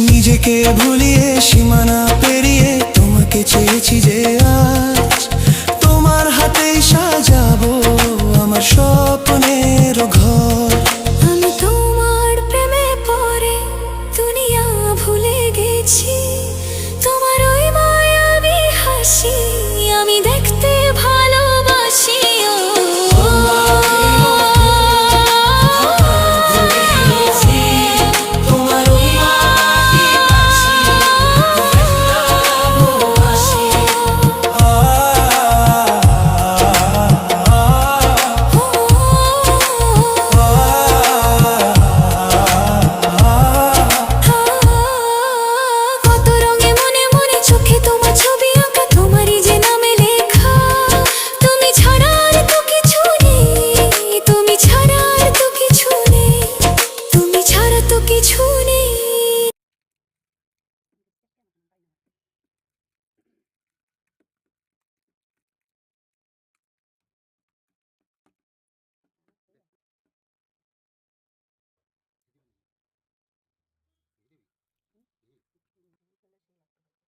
নিজেকে ভুলিয়ে সীমানা পেরিয়ে তোমাকে চেয়েছি যে আজ তোমার হাতেই সাজাবো আমার স্বপ্নের ঘর। আমি তোমার প্রেমে পড়ে দুনিয়া ভুলে গেছি।